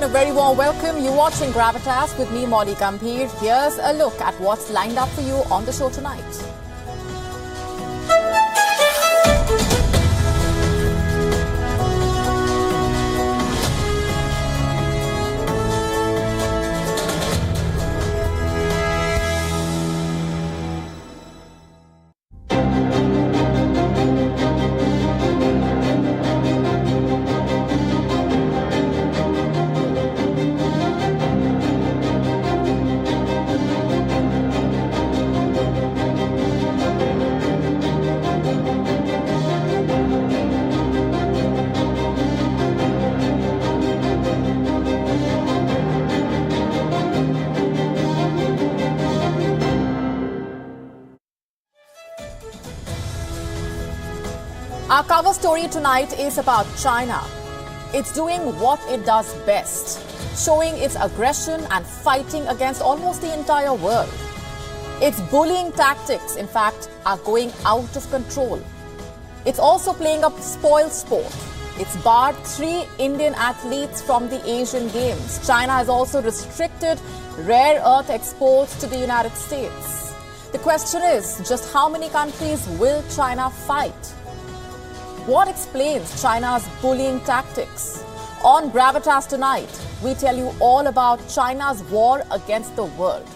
and a very warm welcome. You're watching Gravitas with me, Molly Gambhir. Here's a look at what's lined up for you on the show tonight. Our cover story tonight is about China. It's doing what it does best, showing its aggression and fighting against almost the entire world. Its bullying tactics, in fact, are going out of control. It's also playing a spoil sport. It's barred 3 Indian athletes from the Asian Games. China has also restricted rare earth exports to the United States. The question is, just how many countries will China fight? What explains China's bullying tactics? On Gravitas tonight, we tell you all about China's war against the world.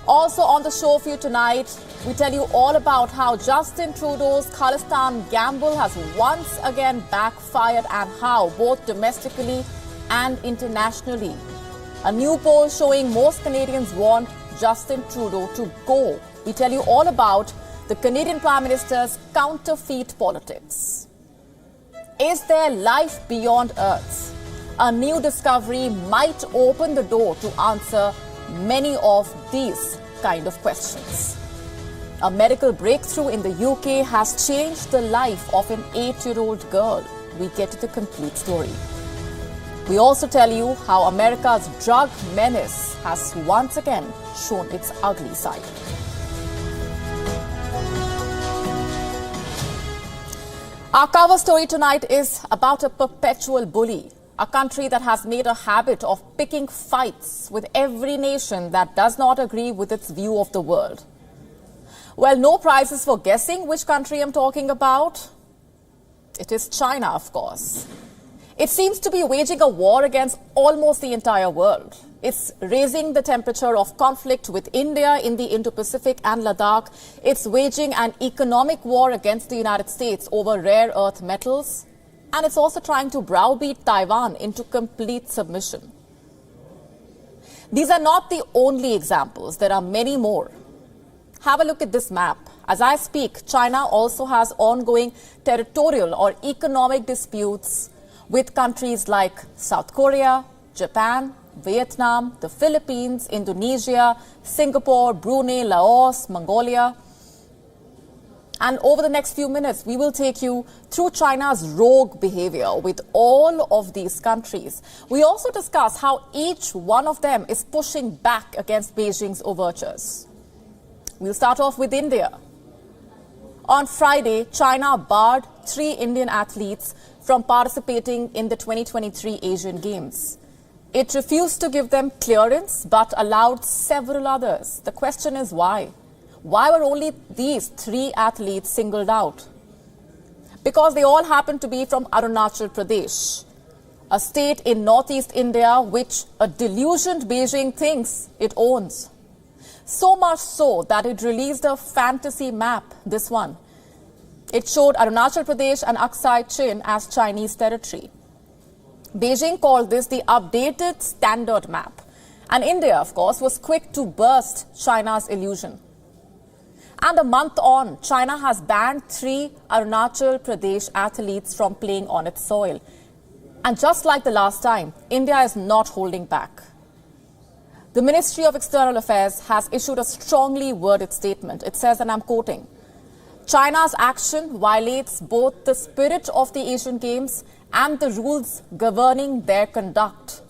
Also on the show for you tonight, we tell you all about how Justin Trudeau's Khalistan gamble has once again backfired and how, both domestically and internationally. A new poll showing most Canadians want Justin Trudeau to go. We tell you all about the Canadian Prime Minister's counterfeit politics. Is there life beyond Earth? A new discovery might open the door to answer many of these kind of questions. A medical breakthrough in the UK has changed the life of an 8-year-old girl. We get to the complete story. We also tell you how America's drug menace has once again shown its ugly side. Our cover story tonight is about a perpetual bully, a country that has made a habit of picking fights with every nation that does not agree with its view of the world. Well, no prizes for guessing which country I'm talking about. It is China, of course. It seems to be waging a war against almost the entire world. It's raising the temperature of conflict with India in the Indo-Pacific and Ladakh. It's waging an economic war against the United States over rare earth metals. And it's also trying to browbeat Taiwan into complete submission. These are not the only examples. There are many more. Have a look at this map. As I speak, China also has ongoing territorial or economic disputes with countries like South Korea, Japan, Vietnam, the Philippines, Indonesia, Singapore, Brunei, Laos, Mongolia. And over the next few minutes, we will take you through China's rogue behavior with all of these countries. We also discuss how each one of them is pushing back against Beijing's overtures. We'll start off with India. On Friday, China barred 3 Indian athletes from participating in the 2023 Asian Games. It refused to give them clearance but allowed several others. The question is why? Why were only these 3 athletes singled out? Because they all happen to be from Arunachal Pradesh, a state in northeast India which a delusioned Beijing thinks it owns. So much so that it released a fantasy map, this one. It showed Arunachal Pradesh and Aksai Chin as Chinese territory. Beijing called this the updated standard map. And India, of course, was quick to burst China's illusion. And a month on, China has banned 3 Arunachal Pradesh athletes from playing on its soil. And just like the last time, India is not holding back. The Ministry of External Affairs has issued a strongly worded statement. It says, and I'm quoting, China's action violates both the spirit of the Asian Games and the rules governing their conduct,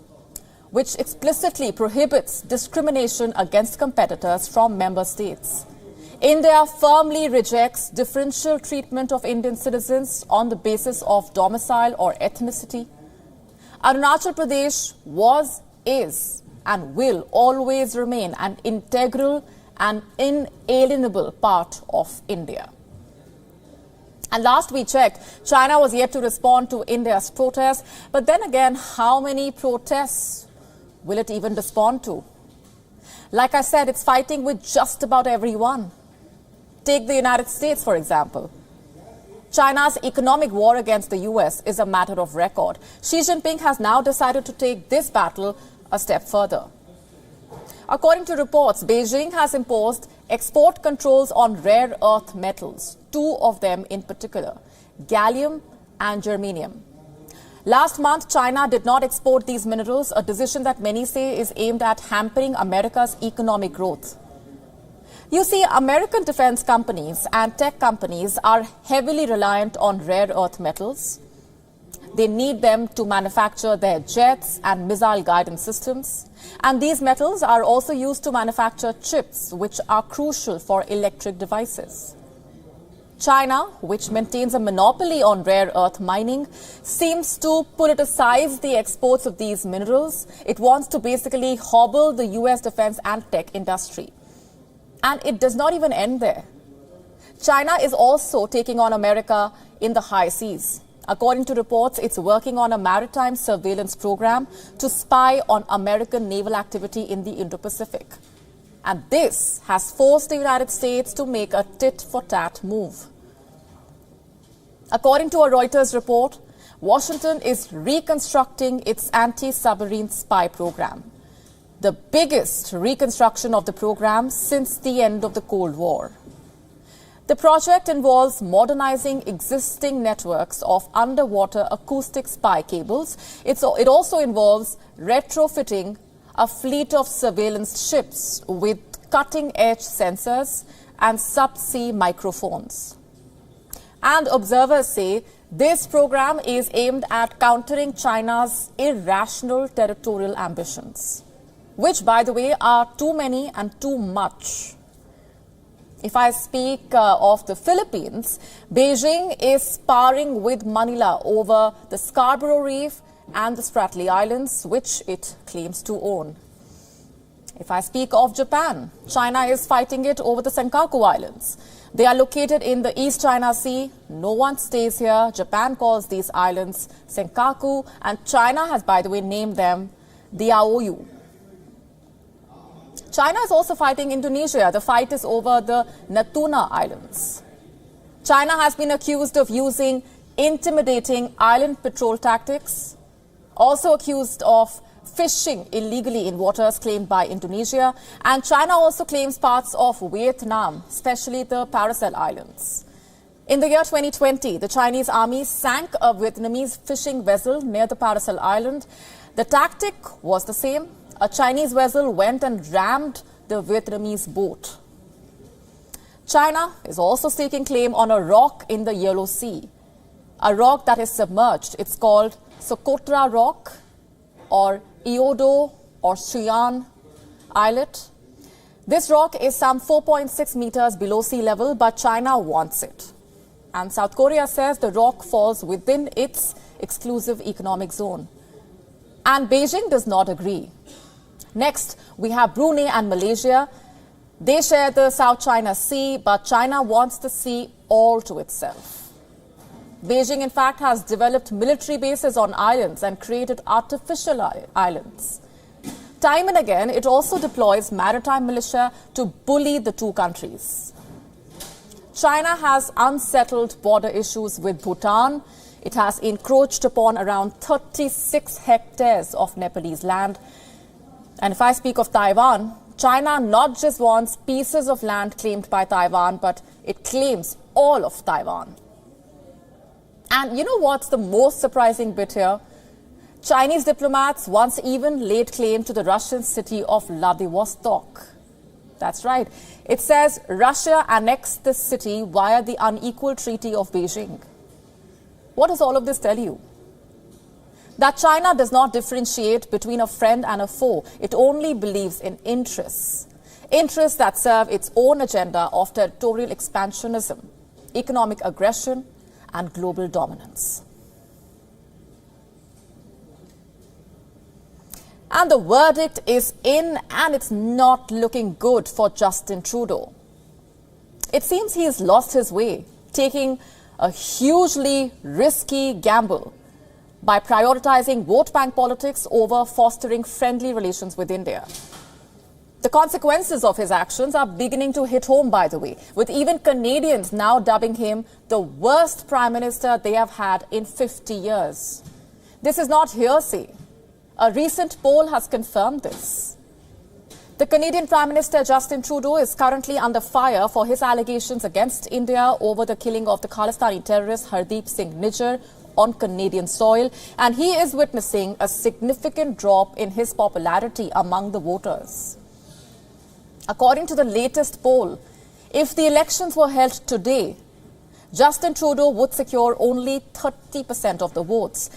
which explicitly prohibits discrimination against competitors from member states. India firmly rejects differential treatment of Indian citizens on the basis of domicile or ethnicity. Arunachal Pradesh was, is, and will always remain an integral and inalienable part of India. And last we checked, China was yet to respond to India's protests. But then again, how many protests will it even respond to? Like I said, it's fighting with just about everyone. Take the United States, for example. China's economic war against the US is a matter of record. Xi Jinping has now decided to take this battle a step further. According to reports, Beijing has imposed export controls on rare earth metals, two of them in particular, gallium and germanium. Last month, China did not export these minerals, a decision that many say is aimed at hampering America's economic growth. You see, American defense companies and tech companies are heavily reliant on rare earth metals. They need them to manufacture their jets and missile guidance systems. And these metals are also used to manufacture chips, which are crucial for electric devices. China, which maintains a monopoly on rare earth mining, seems to politicize the exports of these minerals. It wants to basically hobble the US defense and tech industry. And it does not even end there. China is also taking on America in the high seas. According to reports, it's working on a maritime surveillance program to spy on American naval activity in the Indo-Pacific. And this has forced the United States to make a tit-for-tat move. According to a Reuters report, Washington is reconstructing its anti-submarine spy program, the biggest reconstruction of the program since the end of the Cold War. The project involves modernizing existing networks of underwater acoustic spy cables. It also involves retrofitting a fleet of surveillance ships with cutting-edge sensors and subsea microphones. And observers say this program is aimed at countering China's irrational territorial ambitions, which, by the way, are too many and too much. If I speak of the Philippines, Beijing is sparring with Manila over the Scarborough Reef and the Spratly Islands, which it claims to own. If I speak of Japan, China is fighting it over the Senkaku Islands. They are located in the East China Sea. No one stays here. Japan calls these islands Senkaku, and China has, by the way, named them Diaoyu. China is also fighting Indonesia. The fight is over the Natuna Islands. China has been accused of using intimidating island patrol tactics, also accused of fishing illegally in waters claimed by Indonesia, and China also claims parts of Vietnam, especially the Paracel Islands. In the year 2020, the Chinese army sank a Vietnamese fishing vessel near the Paracel Island. The tactic was the same. A Chinese vessel went and rammed the Vietnamese boat. China is also staking claim on a rock in the Yellow Sea, a rock that is submerged. It's called Socotra Rock or Iodo or Suyan Islet. This rock is some 4.6 meters below sea level, but China wants it. And South Korea says the rock falls within its exclusive economic zone. And Beijing does not agree. Next, we have Brunei and Malaysia. They share the South China Sea, but China wants the sea all to itself. Beijing, in fact, has developed military bases on islands and created artificial islands. Time and again, it also deploys maritime militia to bully the two countries. China has unsettled border issues with Bhutan. It has encroached upon around 36 hectares of Nepalese land. And if I speak of Taiwan, China not just wants pieces of land claimed by Taiwan, but it claims all of Taiwan. And you know what's the most surprising bit here? Chinese diplomats once even laid claim to the Russian city of Vladivostok. That's right. It says Russia annexed this city via the unequal treaty of Beijing. What does all of this tell you? That China does not differentiate between a friend and a foe. It only believes in interests. Interests that serve its own agenda of territorial expansionism, economic aggression, and global dominance. And the verdict is in, and it's not looking good for Justin Trudeau. It seems he has lost his way, taking a hugely risky gamble by prioritizing vote bank politics over fostering friendly relations with India. The consequences of his actions are beginning to hit home, by the way, with even Canadians now dubbing him the worst Prime Minister they have had in 50 years. This is not hearsay. A recent poll has confirmed this. The Canadian Prime Minister Justin Trudeau is currently under fire for his allegations against India over the killing of the Khalistani terrorist Hardeep Singh Nijjar on Canadian soil, and he is witnessing a significant drop in his popularity among the voters. According to the latest poll, if the elections were held today, Justin Trudeau would secure only 30% of the votes.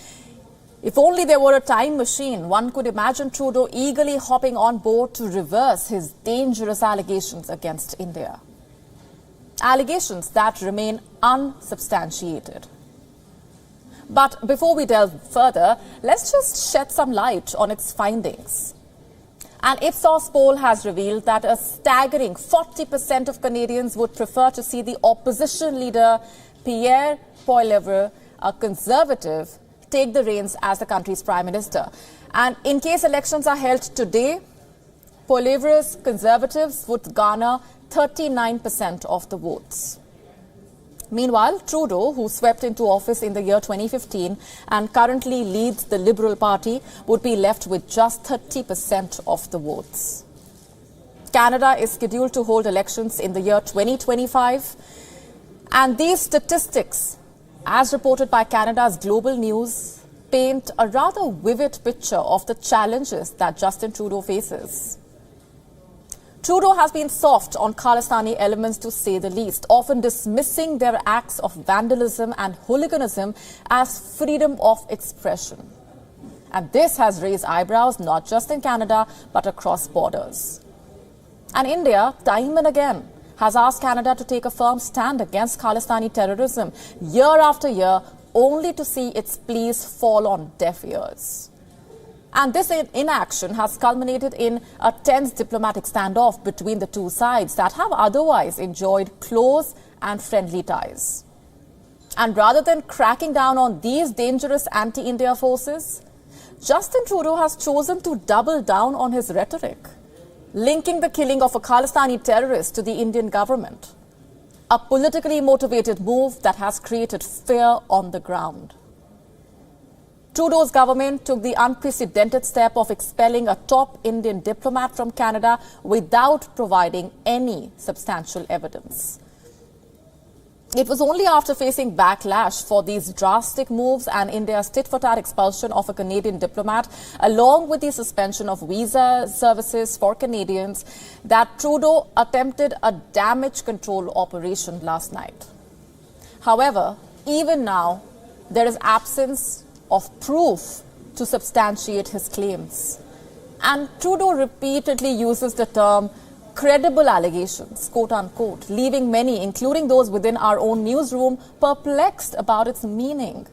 If only there were a time machine, one could imagine Trudeau eagerly hopping on board to reverse his dangerous allegations against India. Allegations that remain unsubstantiated. But before we delve further, let's just shed some light on its findings. An Ipsos poll has revealed that a staggering 40% of Canadians would prefer to see the opposition leader Pierre Poilievre, a conservative, take the reins as the country's prime minister. And in case elections are held today, Poilievre's Conservatives would garner 39% of the votes. Meanwhile, Trudeau, who swept into office in the year 2015 and currently leads the Liberal Party, would be left with just 30% of the votes. Canada is scheduled to hold elections in the year 2025, and these statistics, as reported by Canada's Global News, paint a rather vivid picture of the challenges that Justin Trudeau faces. Trudeau has been soft on Khalistani elements, to say the least, often dismissing their acts of vandalism and hooliganism as freedom of expression. And this has raised eyebrows not just in Canada, but across borders. And India, time and again, has asked Canada to take a firm stand against Khalistani terrorism year after year, only to see its pleas fall on deaf ears. And this inaction has culminated in a tense diplomatic standoff between the two sides that have otherwise enjoyed close and friendly ties. And rather than cracking down on these dangerous anti-India forces, Justin Trudeau has chosen to double down on his rhetoric, linking the killing of a Khalistani terrorist to the Indian government, a politically motivated move that has created fear on the ground. Trudeau's government took the unprecedented step of expelling a top Indian diplomat from Canada without providing any substantial evidence. It was only after facing backlash for these drastic moves and India's tit-for-tat expulsion of a Canadian diplomat, along with the suspension of visa services for Canadians, that Trudeau attempted a damage control operation last night. However, even now, there is absence of proof to substantiate his claims. And Trudeau repeatedly uses the term credible allegations, quote unquote, leaving many, including those within our own newsroom, perplexed about its meaning.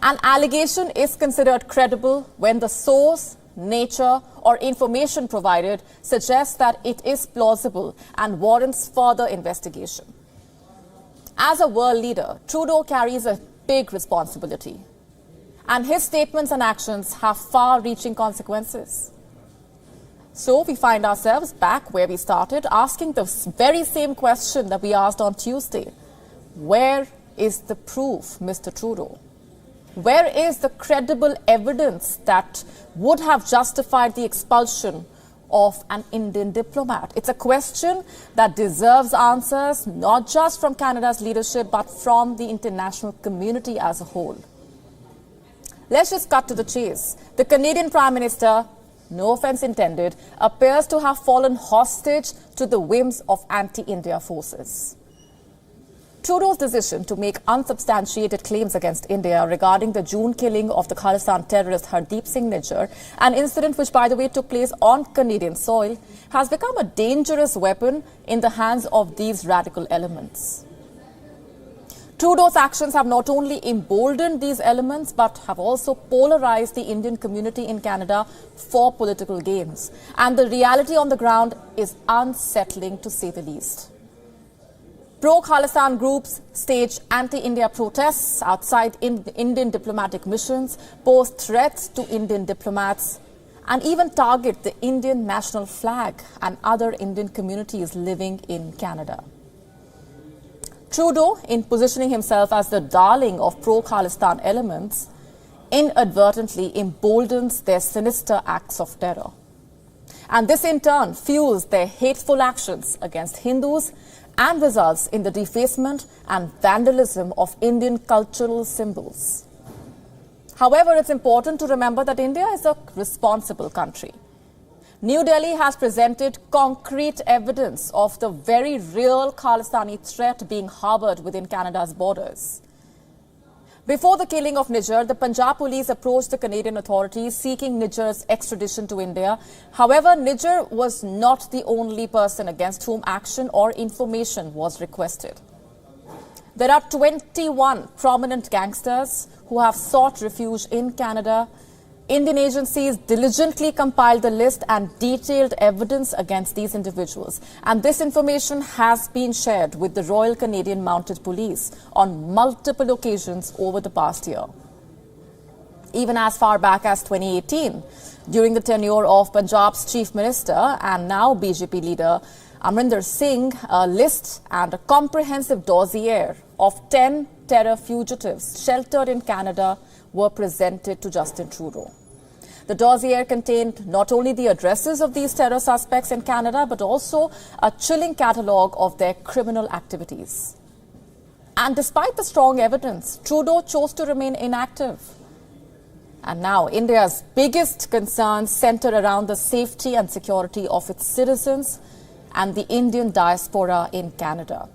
An allegation is considered credible when the source, nature, or information provided suggests that it is plausible and warrants further investigation. As a world leader, Trudeau carries a big responsibility, and his statements and actions have far-reaching consequences. So we find ourselves back where we started, asking the very same question that we asked on Tuesday. Where is the proof, Mr. Trudeau? Where is the credible evidence that would have justified the expulsion of an Indian diplomat? It's a question that deserves answers, not just from Canada's leadership, but from the international community as a whole. Let's just cut to the chase. The Canadian Prime Minister, no offense intended, appears to have fallen hostage to the whims of anti-India forces. Trudeau's decision to make unsubstantiated claims against India regarding the June killing of the Khalistan terrorist Hardeep Singh Nijjar, an incident which, by the way, took place on Canadian soil, has become a dangerous weapon in the hands of these radical elements. Trudeau's actions have not only emboldened these elements but have also polarized the Indian community in Canada for political gains. And the reality on the ground is unsettling, to say the least. Pro-Khalistan groups stage anti-India protests outside Indian diplomatic missions, pose threats to Indian diplomats, and even target the Indian national flag and other Indian communities living in Canada. Trudeau, in positioning himself as the darling of pro-Khalistan elements, inadvertently emboldens their sinister acts of terror. And this in turn fuels their hateful actions against Hindus and results in the defacement and vandalism of Indian cultural symbols. However, it's important to remember that India is a responsible country. New Delhi has presented concrete evidence of the very real Khalistani threat being harbored within Canada's borders. Before the killing of Niger, the Punjab police approached the Canadian authorities seeking Niger's extradition to India. However, Niger was not the only person against whom action or information was requested. There are 21 prominent gangsters who have sought refuge in Canada. Indian agencies diligently compiled the list and detailed evidence against these individuals. And this information has been shared with the Royal Canadian Mounted Police on multiple occasions over the past year. Even as far back as 2018, during the tenure of Punjab's Chief Minister and now BJP leader Amrinder Singh, a list and a comprehensive dossier of 10 terror fugitives sheltered in Canada were presented to Justin Trudeau. The dossier contained not only the addresses of these terror suspects in Canada, but also a chilling catalogue of their criminal activities. And despite the strong evidence, Trudeau chose to remain inactive. And now India's biggest concerns center around the safety and security of its citizens and the Indian diaspora in Canada.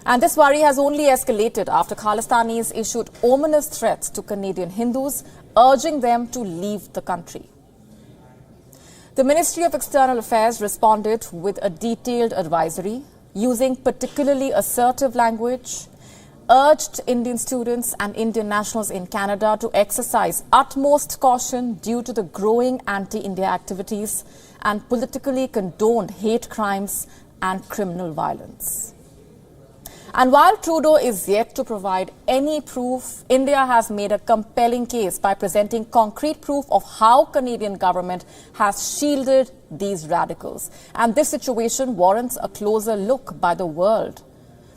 And this worry has only escalated after Khalistanis issued ominous threats to Canadian Hindus, urging them to leave the country. The Ministry of External Affairs responded with a detailed advisory, using particularly assertive language, urged Indian students and Indian nationals in Canada to exercise utmost caution due to the growing anti-India activities, and politically condoned hate crimes and criminal violence. And while Trudeau is yet to provide any proof, India has made a compelling case by presenting concrete proof of how Canadian government has shielded these radicals. And this situation warrants a closer look by the world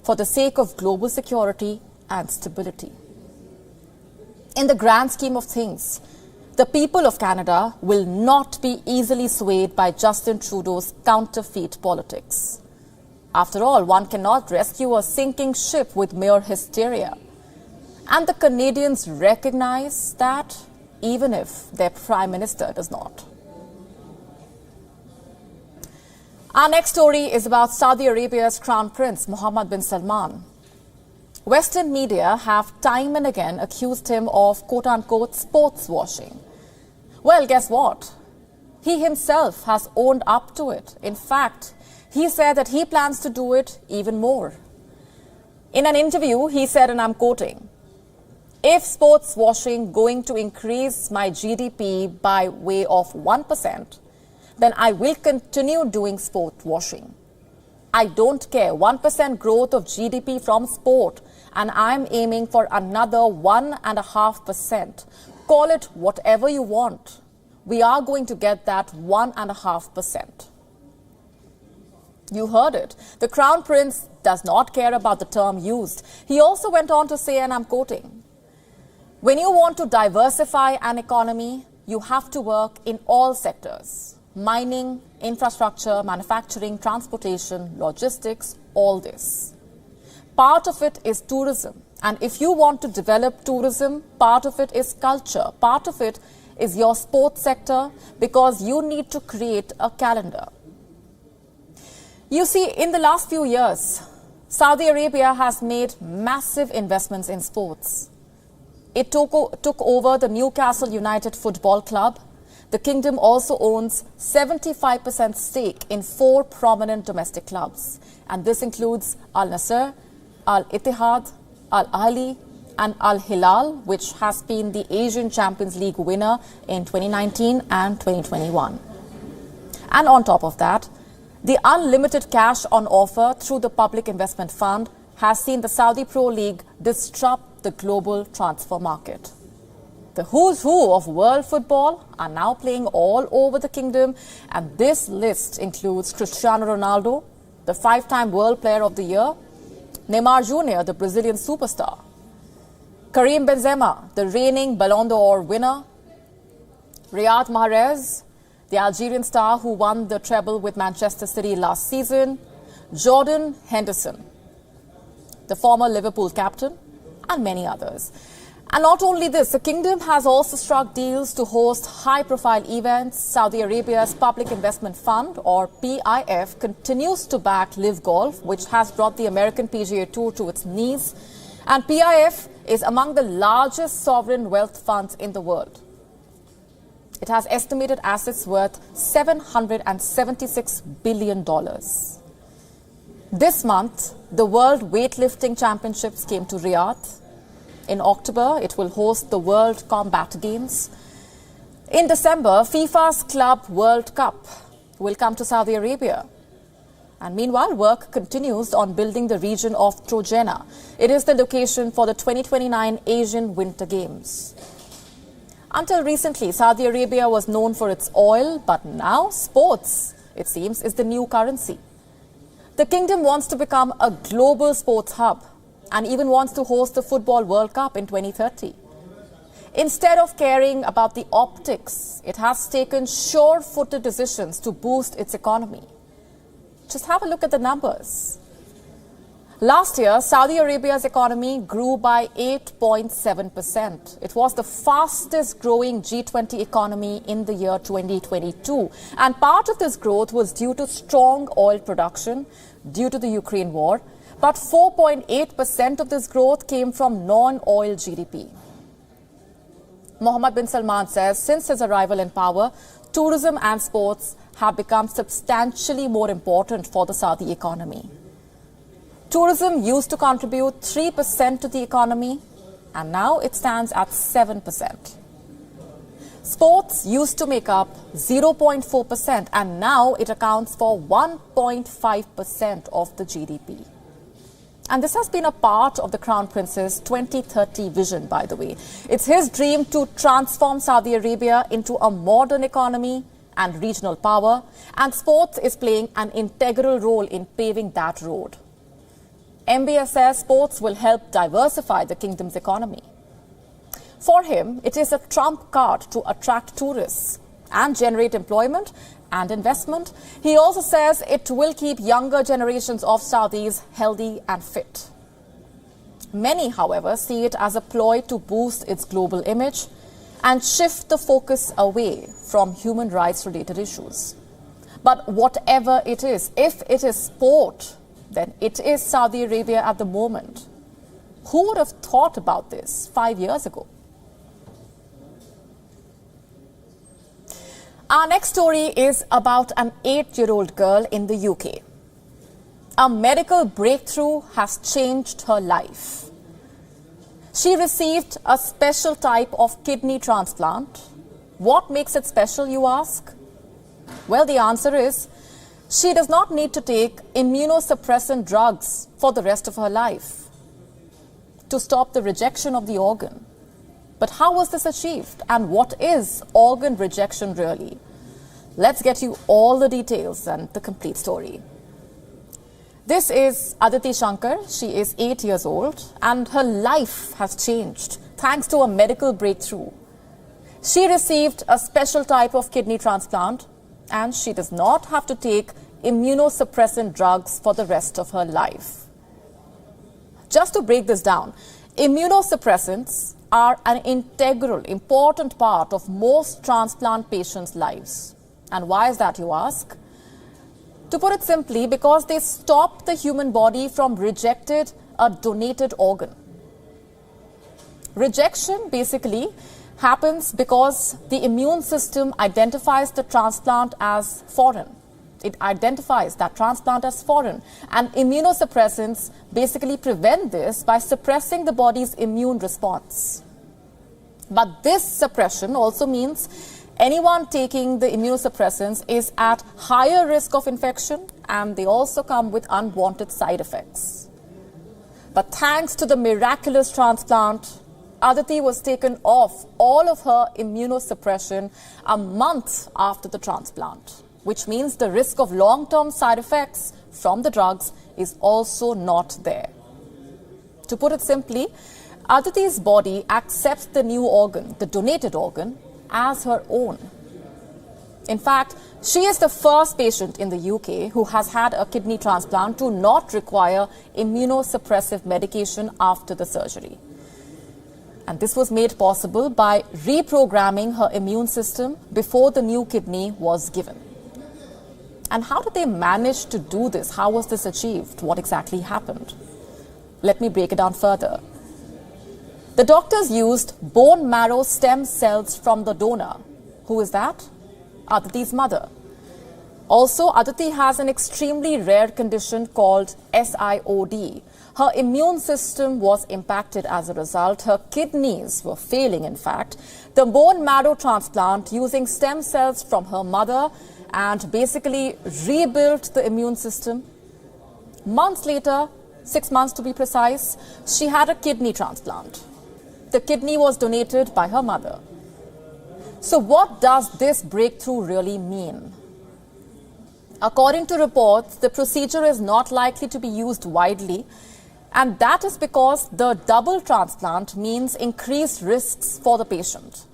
for the sake of global security and stability. In the grand scheme of things, the people of Canada will not be easily swayed by Justin Trudeau's counterfeit politics. After all, one cannot rescue a sinking ship with mere hysteria. And the Canadians recognize that, even if their Prime Minister does not. Our next story is about Saudi Arabia's Crown Prince, Mohammed bin Salman. Western media have time and again accused him of quote-unquote sports washing. Well, guess what? He himself has owned up to it. In fact, he said that he plans to do it even more. In an interview, he said, and I'm quoting, "If sports washing going to increase my GDP by way of 1%, then I will continue doing sport washing. I don't care, 1% growth of GDP from sport, and I'm aiming for another 1.5%. Call it whatever you want. We are going to get that 1.5%. You heard it. The Crown Prince does not care about the term used. He also went on to say, and I'm quoting, "When you want to diversify an economy, you have to work in all sectors. Mining, infrastructure, manufacturing, transportation, logistics, all this. Part of it is tourism. And if you want to develop tourism, part of it is culture. Part of it is your sports sector, because you need to create a calendar." You see, in the last few years, Saudi Arabia has made massive investments in sports. It took over the Newcastle United Football Club. The kingdom also owns 75% stake in 4 prominent domestic clubs. And this includes Al Nassr, Al Ittihad, Al Ahly, and Al Hilal, which has been the Asian Champions League winner in 2019 and 2021. And on top of that, the unlimited cash on offer through the Public Investment Fund has seen the Saudi Pro League disrupt the global transfer market. The who's who of world football are now playing all over the kingdom, and this list includes Cristiano Ronaldo, the five-time World Player of the Year, Neymar Jr., the Brazilian superstar, Karim Benzema, the reigning Ballon d'Or winner, Riyad Mahrez, the Algerian star who won the treble with Manchester City last season, Jordan Henderson, the former Liverpool captain, and many others. And not only this, the kingdom has also struck deals to host high-profile events. Saudi Arabia's Public Investment Fund, or PIF, continues to back Live Golf, which has brought the American PGA Tour to its knees. And PIF is among the largest sovereign wealth funds in the world. It has estimated assets worth $776 billion. This month, the World Weightlifting Championships came to Riyadh. In October, it will host the World Combat Games. In December, FIFA's Club World Cup will come to Saudi Arabia. And meanwhile, work continues on building the region of Trojena. It is the location for the 2029 Asian Winter Games. Until recently, Saudi Arabia was known for its oil, but now sports, it seems, is the new currency. The kingdom wants to become a global sports hub and even wants to host the Football World Cup in 2030. Instead of caring about the optics, it has taken sure-footed decisions to boost its economy. Just have a look at the numbers. Last year, Saudi Arabia's economy grew by 8.7%. It was the fastest growing G20 economy in the year 2022. And part of this growth was due to strong oil production due to the Ukraine war. But 4.8% of this growth came from non-oil GDP. Mohammed bin Salman says since his arrival in power, tourism and sports have become substantially more important for the Saudi economy. Tourism used to contribute 3% to the economy, and now it stands at 7%. Sports used to make up 0.4%, and now it accounts for 1.5% of the GDP. And this has been a part of the Crown Prince's 2030 vision, by the way. It's his dream to transform Saudi Arabia into a modern economy and regional power, and sports is playing an integral role in paving that road. MBS says sports will help diversify the kingdom's economy. For him, it is a trump card to attract tourists and generate employment and investment. He also says it will keep younger generations of Saudis healthy and fit. Many, however, see it as a ploy to boost its global image and shift the focus away from human rights-related issues. But whatever it is, if it is sport, then it is Saudi Arabia at the moment. Who would have thought about this 5 years ago? Our next story is about an 8-year-old girl in the UK. A medical breakthrough has changed her life. She received a special type of kidney transplant. What makes it special, you ask? Well, the answer is she does not need to take immunosuppressant drugs for the rest of her life to stop the rejection of the organ. But how was this achieved? And what is organ rejection really? Let's get you all the details and the complete story. This is Aditi Shankar. She is 8 years old and her life has changed thanks to a medical breakthrough. She received a special type of kidney transplant and she does not have to take immunosuppressant drugs for the rest of her life. Just to break this down, immunosuppressants are an integral, important part of most transplant patients' lives. And why is that, you ask? To put it simply, because they stop the human body from rejecting a donated organ. Rejection basically happens because the immune system identifies the transplant as foreign. It identifies that transplant as foreign, and immunosuppressants basically prevent this by suppressing the body's immune response. But this suppression also means anyone taking the immunosuppressants is at higher risk of infection, and they also come with unwanted side effects. But thanks to the miraculous transplant, Aditi was taken off all of her immunosuppression a month after the transplant, which means the risk of long-term side effects from the drugs is also not there. To put it simply, Aditi's body accepts the new organ, the donated organ, as her own. In fact, she is the first patient in the UK who has had a kidney transplant to not require immunosuppressive medication after the surgery. And this was made possible by reprogramming her immune system before the new kidney was given. And how did they manage to do this? How was this achieved? What exactly happened? Let me break it down further. The doctors used bone marrow stem cells from the donor. Who is that? Aditi's mother. Also, Aditi has an extremely rare condition called SIOD. Her immune system was impacted as a result. Her kidneys were failing, in fact. The bone marrow transplant using stem cells from her mother and basically rebuilt the immune system. Months later, 6 months to be precise, she had a kidney transplant. The kidney was donated by her mother. So what does this breakthrough really mean? According to reports, the procedure is not likely to be used widely, and that is because the double transplant means increased risks for the patient.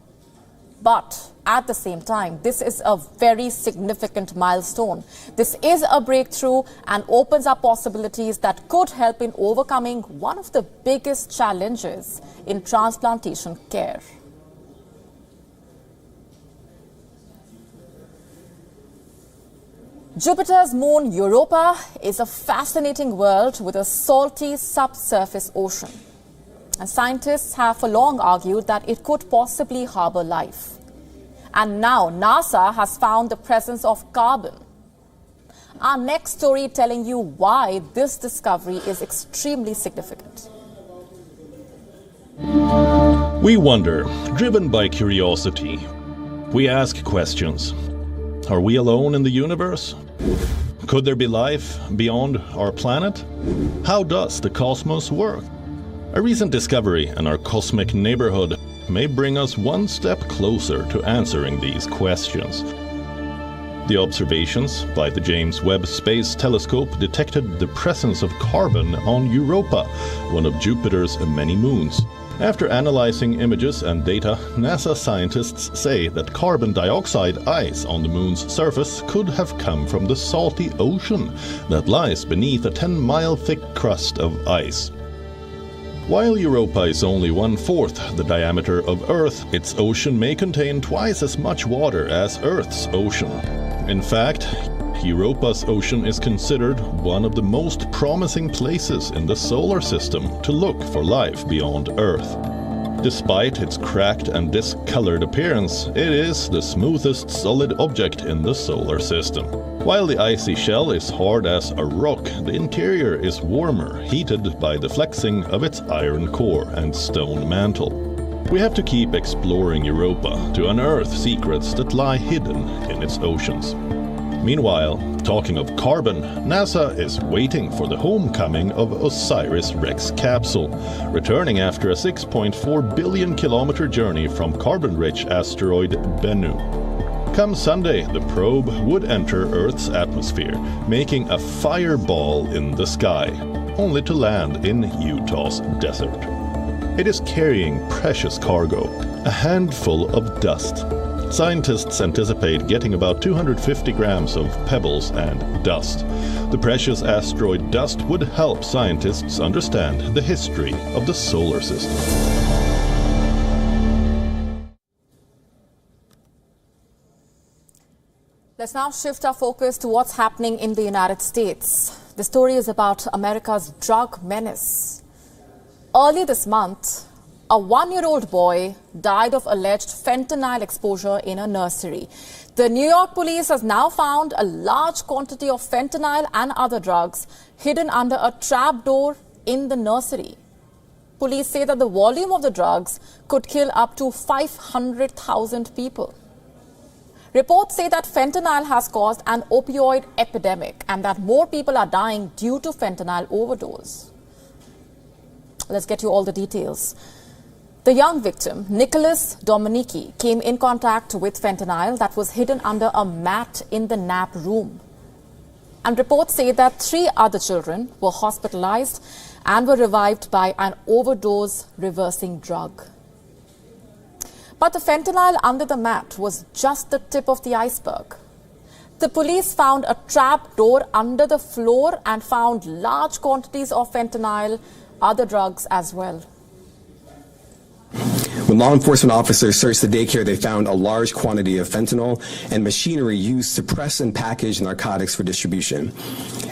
But at the same time, this is a very significant milestone. This is a breakthrough and opens up possibilities that could help in overcoming one of the biggest challenges in transplantation care. Jupiter's moon Europa is a fascinating world with a salty subsurface ocean. And scientists have for long argued that it could possibly harbor life. And now NASA has found the presence of carbon. Our next story telling you why this discovery is extremely significant. We wonder, driven by curiosity. We ask questions. Are we alone in the universe? Could there be life beyond our planet? How does the cosmos work? A recent discovery in our cosmic neighborhood may bring us one step closer to answering these questions. The observations by the James Webb Space Telescope detected the presence of carbon on Europa, one of Jupiter's many moons. After analyzing images and data, NASA scientists say that carbon dioxide ice on the moon's surface could have come from the salty ocean that lies beneath a 10-mile thick crust of ice. While Europa is only 1/4 the diameter of Earth, its ocean may contain twice as much water as Earth's ocean. In fact, Europa's ocean is considered one of the most promising places in the solar system to look for life beyond Earth. Despite its cracked and discolored appearance, it is the smoothest solid object in the solar system. While the icy shell is hard as a rock, the interior is warmer, heated by the flexing of its iron core and stone mantle. We have to keep exploring Europa to unearth secrets that lie hidden in its oceans. Meanwhile, talking of carbon, NASA is waiting for the homecoming of OSIRIS-REx capsule, returning after a 6.4 billion kilometer journey from carbon-rich asteroid Bennu. Come Sunday, the probe would enter Earth's atmosphere, making a fireball in the sky, only to land in Utah's desert. It is carrying precious cargo, a handful of dust. Scientists anticipate getting about 250 grams of pebbles and dust. The precious asteroid dust would help scientists understand the history of the solar system. Let's now shift our focus to what's happening in the United States. The story is about America's drug menace. Early this month, a 1-year-old boy died of alleged fentanyl exposure in a nursery. The New York police has now found a large quantity of fentanyl and other drugs hidden under a trapdoor in the nursery. Police say that the volume of the drugs could kill up to 500,000 people. Reports say that fentanyl has caused an opioid epidemic and that more people are dying due to fentanyl overdose. Let's get you all the details. The young victim, Nicholas Dominici, came in contact with fentanyl that was hidden under a mat in the nap room. And reports say that 3 other children were hospitalized and were revived by an overdose reversing drug. But the fentanyl under the mat was just the tip of the iceberg. The police found a trap door under the floor and found large quantities of fentanyl, other drugs as well. When law enforcement officers searched the daycare, they found a large quantity of fentanyl and machinery used to press and package narcotics for distribution.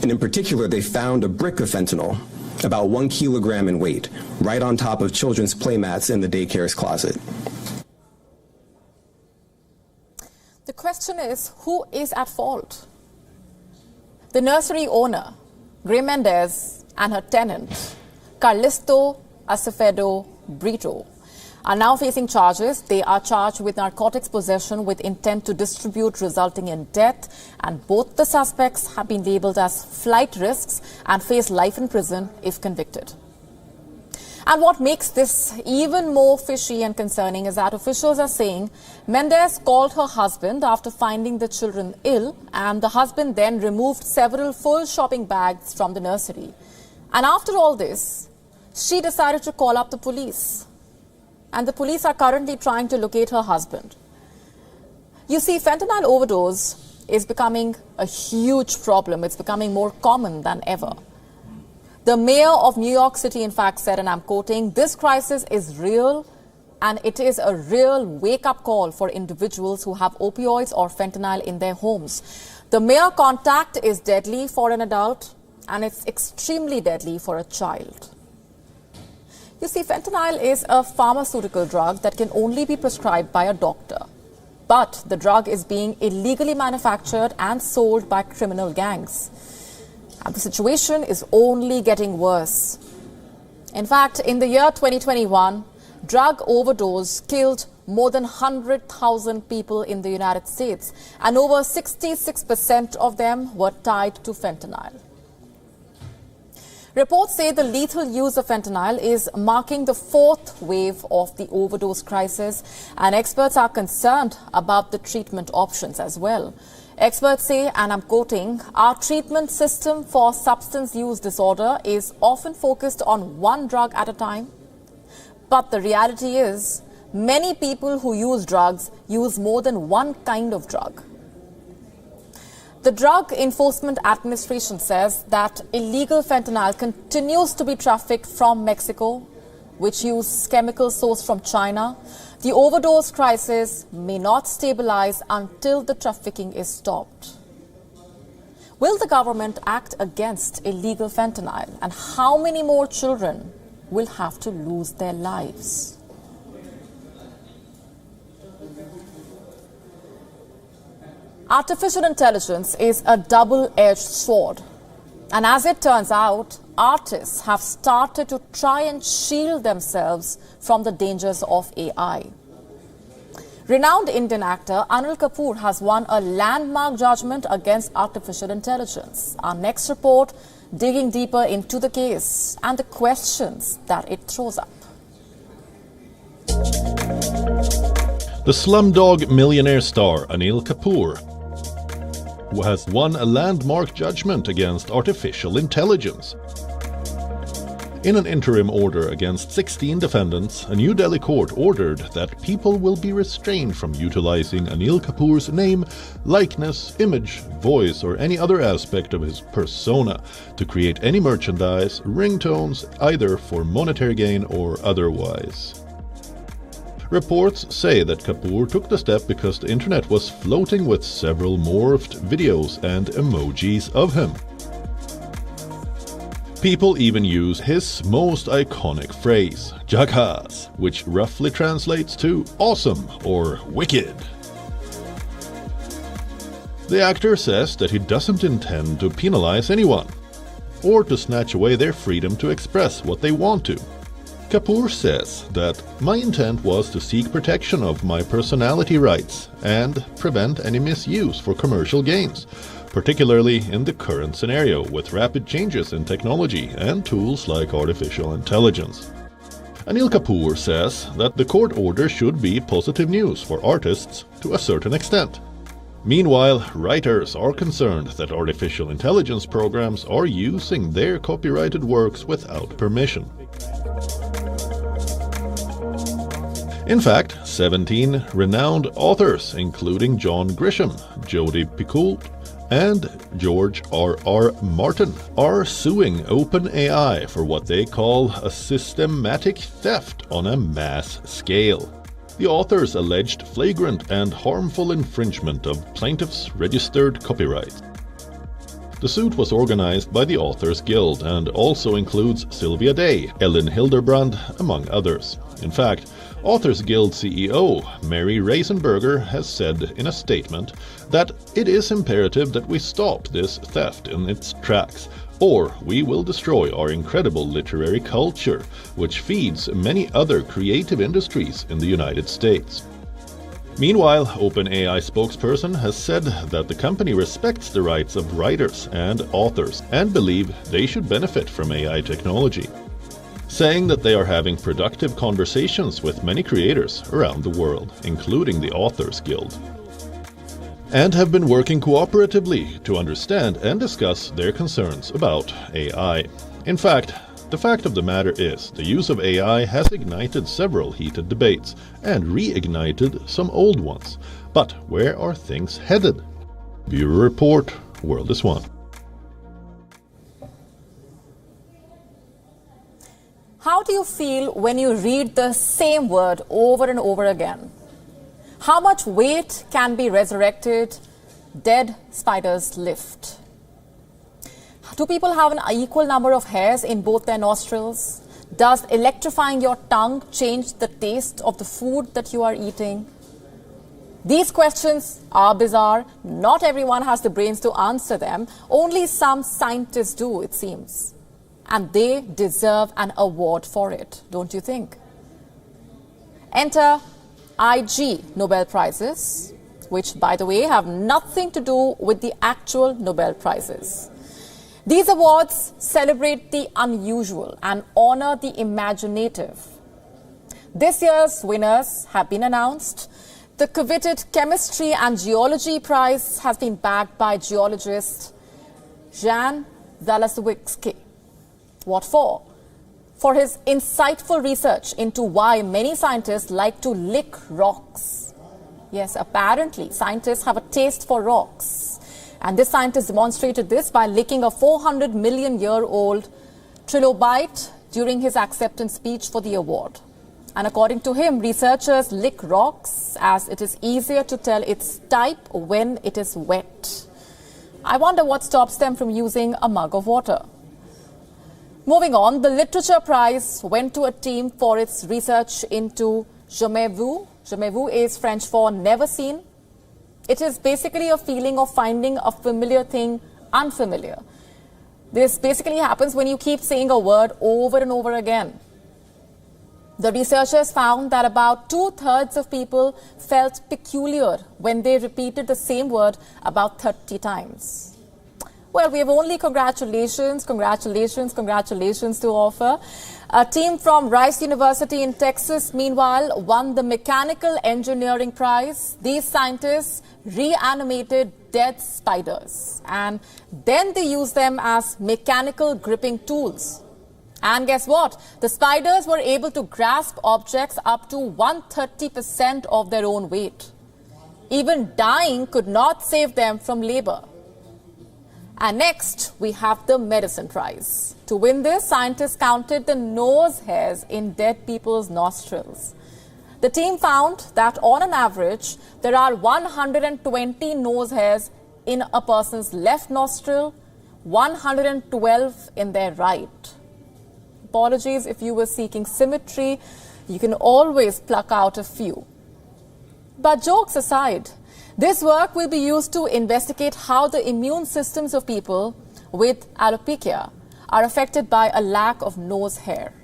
And in particular, they found a brick of fentanyl, about 1 kilogram in weight, right on top of children's playmats in the daycare's closet. The question is, who is at fault? The nursery owner, Gray Mendez, and her tenant, Carlisto Acevedo Brito, are now facing charges. They are charged with narcotics possession with intent to distribute, resulting in death. And both the suspects have been labeled as flight risks and face life in prison if convicted. And what makes this even more fishy and concerning is that officials are saying Mendez called her husband after finding the children ill, and the husband then removed several full shopping bags from the nursery. And after all this, she decided to call up the police. And the police are currently trying to locate her husband. You see, fentanyl overdose is becoming a huge problem. It's becoming more common than ever. The mayor of New York City, in fact, said, and I'm quoting, "This crisis is real, and it is a real wake-up call for individuals who have opioids or fentanyl in their homes. The mere contact is deadly for an adult, and it's extremely deadly for a child." You see, fentanyl is a pharmaceutical drug that can only be prescribed by a doctor. But the drug is being illegally manufactured and sold by criminal gangs. And the situation is only getting worse. In fact, in the year 2021, drug overdose killed more than 100,000 people in the United States, and over 66% of them were tied to fentanyl. Reports say the lethal use of fentanyl is marking the 4th wave of the overdose crisis, and experts are concerned about the treatment options as well. Experts say, and I'm quoting, "Our treatment system for substance use disorder is often focused on one drug at a time. But the reality is, many people who use drugs use more than one kind of drug." The Drug Enforcement Administration says that illegal fentanyl continues to be trafficked from Mexico, which uses chemicals sourced from China. The overdose crisis may not stabilize until the trafficking is stopped. Will the government act against illegal fentanyl? And how many more children will have to lose their lives? Artificial intelligence is a double-edged sword. And as it turns out, artists have started to try and shield themselves from the dangers of AI. Renowned Indian actor Anil Kapoor has won a landmark judgment against artificial intelligence. Our next report digging deeper into the case and the questions that it throws up. The Slumdog Millionaire star Anil Kapoor, who has won a landmark judgment against artificial intelligence. In an interim order against 16 defendants, a New Delhi court ordered that people will be restrained from utilizing Anil Kapoor's name, likeness, image, voice, or any other aspect of his persona to create any merchandise, ringtones, either for monetary gain or otherwise. Reports say that Kapoor took the step because the internet was floating with several morphed videos and emojis of him. People even use his most iconic phrase, jackass, which roughly translates to awesome or wicked. The actor says that he doesn't intend to penalize anyone, or to snatch away their freedom to express what they want to. Kapoor says that my intent was to seek protection of my personality rights and prevent any misuse for commercial gains, particularly in the current scenario with rapid changes in technology and tools like artificial intelligence. Anil Kapoor says that the court order should be positive news for artists to a certain extent. Meanwhile, writers are concerned that artificial intelligence programs are using their copyrighted works without permission. In fact, 17 renowned authors, including John Grisham, Jodi Picoult, and George R.R. Martin, are suing OpenAI for what they call a systematic theft on a mass scale. The authors alleged flagrant and harmful infringement of plaintiffs' registered copyright. The suit was organized by the Authors Guild and also includes Sylvia Day, Ellen Hilderbrand, among others. In fact, Authors Guild CEO Mary Reisenberger has said in a statement that it is imperative that we stop this theft in its tracks, or we will destroy our incredible literary culture, which feeds many other creative industries in the United States. Meanwhile, OpenAI spokesperson has said that the company respects the rights of writers and authors and believe they should benefit from AI technology, saying that they are having productive conversations with many creators around the world, including the Authors Guild, and have been working cooperatively to understand and discuss their concerns about AI. In fact, the fact of the matter is, the use of AI has ignited several heated debates and reignited some old ones. But where are things headed? Bureau Report, World is One. How do you feel when you read the same word over and over again? How much weight can be resurrected? Dead spiders lift. Do people have an equal number of hairs in both their nostrils? Does electrifying your tongue change the taste of the food that you are eating? These questions are bizarre. Not everyone has the brains to answer them. Only some scientists do, it seems. And they deserve an award for it, don't you think? Enter IG Nobel Prizes, which, by the way, have nothing to do with the actual Nobel Prizes. These awards celebrate the unusual and honor the imaginative. This year's winners have been announced. The coveted Chemistry and Geology Prize has been backed by geologist Jan Zalazwiecki. What for? For his insightful research into why many scientists like to lick rocks. Yes, apparently scientists have a taste for rocks. And this scientist demonstrated this by licking a 400 million year old trilobite during his acceptance speech for the award. And according to him, researchers lick rocks as it is easier to tell its type when it is wet. I wonder what stops them from using a mug of water. Moving on, the Literature Prize went to a team for its research into jamais vu. Jamais vu is French for never seen. It is basically a feeling of finding a familiar thing unfamiliar. This basically happens when you keep saying a word over and over again. The researchers found that about 2/3 of people felt peculiar when they repeated the same word about 30 times. Well, we have only congratulations to offer. A team from Rice University in Texas, meanwhile, won the Mechanical Engineering Prize. These scientists reanimated dead spiders, and then they used them as mechanical gripping tools. And guess what? The spiders were able to grasp objects up to 130% of their own weight. Even dying could not save them from labor. And next, we have the Medicine Prize. To win this, scientists counted the nose hairs in dead people's nostrils. The team found that on an average, there are 120 nose hairs in a person's left nostril, 112 in their right. Apologies if you were seeking symmetry. You can always pluck out a few. But jokes aside, this work will be used to investigate how the immune systems of people with alopecia are affected by a lack of nose hair.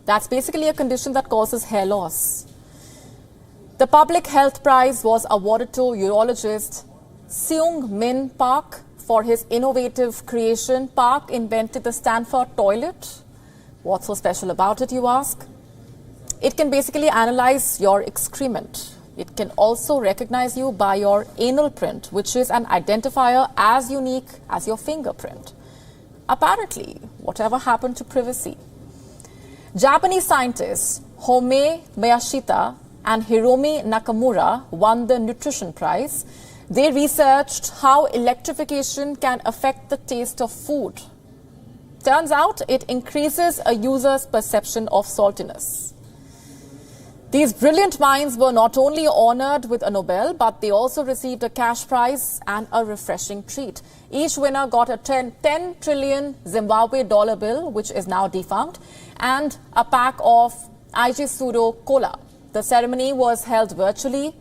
That's basically a condition that causes hair loss. The Public Health Prize was awarded to urologist Seung Min Park for his innovative creation. Park invented the Stanford toilet. What's so special about it, you ask? It can basically analyze your excrement. It can also recognize you by your anal print, which is an identifier as unique as your fingerprint. Apparently, whatever happened to privacy? Japanese scientists Home Miyashita and Hiromi Nakamura won the Nutrition Prize. They researched how electrification can affect the taste of food. Turns out it increases a user's perception of saltiness. These brilliant minds were not only honored with a Nobel, but they also received a cash prize and a refreshing treat. Each winner got a 10 trillion Zimbabwe dollar bill, which is now defunct, and a pack of IG Sudo Cola. The ceremony was held virtually.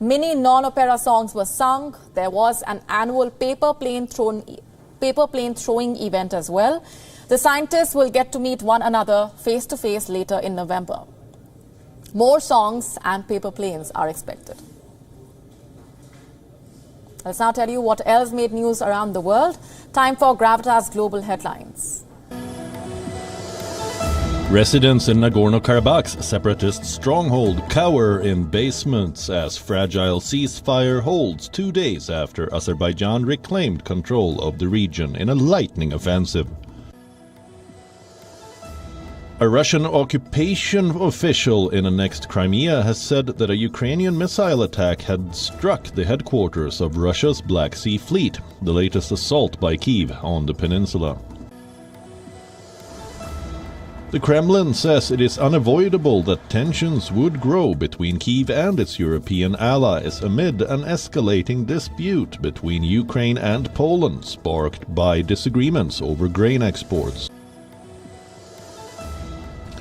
Many non-opera songs were sung. There was an annual paper plane throwing event as well. The scientists will get to meet one another face-to-face later in November. More songs and paper planes are expected. Let's now tell you what else made news around the world. Time for Gravitas Global Headlines. Residents in Nagorno-Karabakh's separatist stronghold cower in basements as fragile ceasefire holds 2 days after Azerbaijan reclaimed control of the region in a lightning offensive. A Russian occupation official in annexed Crimea has said that a Ukrainian missile attack had struck the headquarters of Russia's Black Sea Fleet, the latest assault by Kyiv on the peninsula. The Kremlin says it is unavoidable that tensions would grow between Kyiv and its European allies amid an escalating dispute between Ukraine and Poland, sparked by disagreements over grain exports.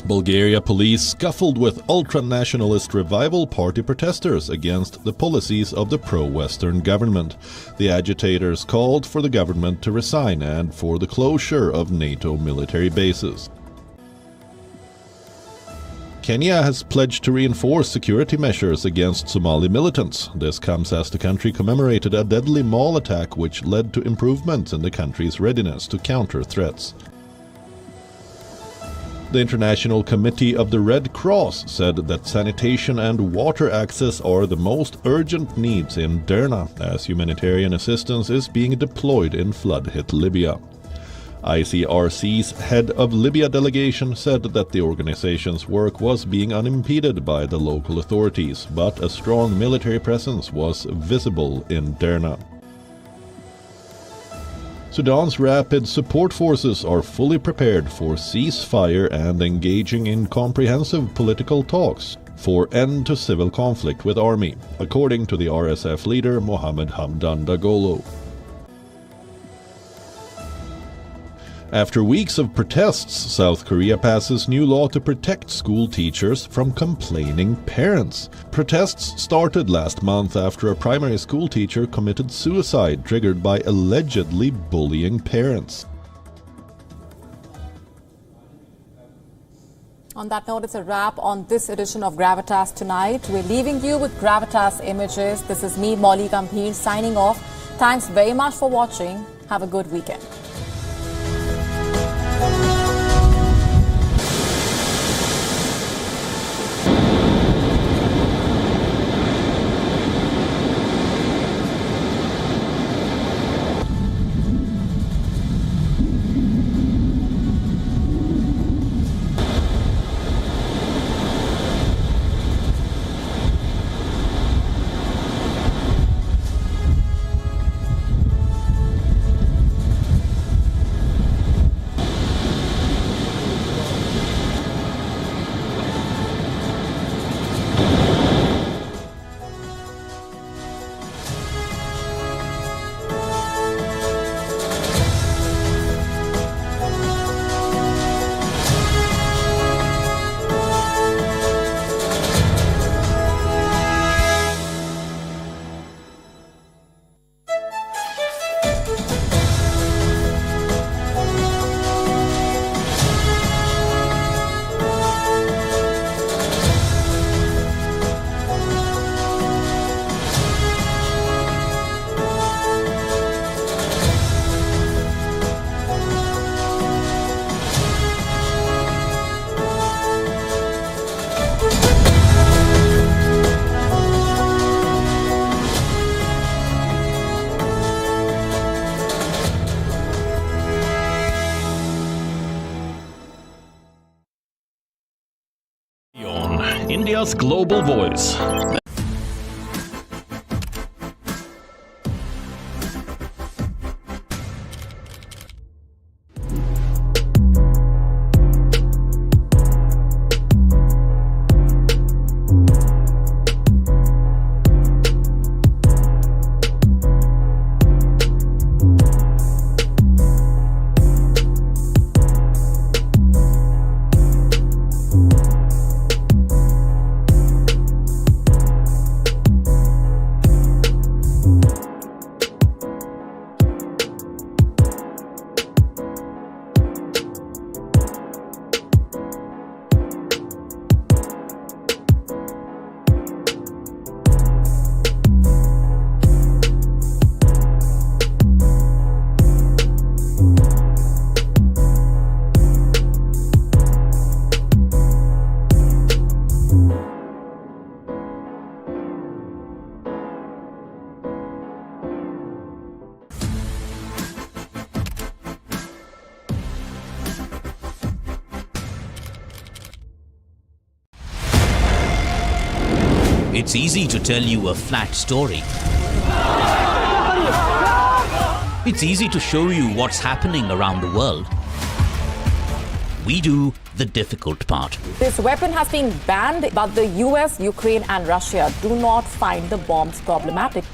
Bulgaria police scuffled with ultra-nationalist Revival Party protesters against the policies of the pro-Western government. The agitators called for the government to resign and for the closure of NATO military bases. Kenya has pledged to reinforce security measures against Somali militants. This comes as the country commemorated a deadly mall attack which led to improvements in the country's readiness to counter threats. The International Committee of the Red Cross said that sanitation and water access are the most urgent needs in Derna, as humanitarian assistance is being deployed in flood-hit Libya. ICRC's head of Libya delegation said that the organization's work was being unimpeded by the local authorities, but a strong military presence was visible in Derna. Sudan's rapid support forces are fully prepared for ceasefire and engaging in comprehensive political talks for end to civil conflict with army, according to the RSF leader Mohammed Hamdan Dagalo. After weeks of protests, South Korea passes new law to protect school teachers from complaining parents. Protests started last month after a primary school teacher committed suicide triggered by allegedly bullying parents. On that note, it's a wrap on this edition of Gravitas Tonight. We're leaving you with Gravitas Images. This is me, Molly Gambhir, signing off. Thanks very much for watching. Have a good weekend. India's global voice. It's easy to tell you a flat story. It's easy to show you what's happening around the world. We do the difficult part. This weapon has been banned, but the US, Ukraine and Russia do not find the bombs problematic.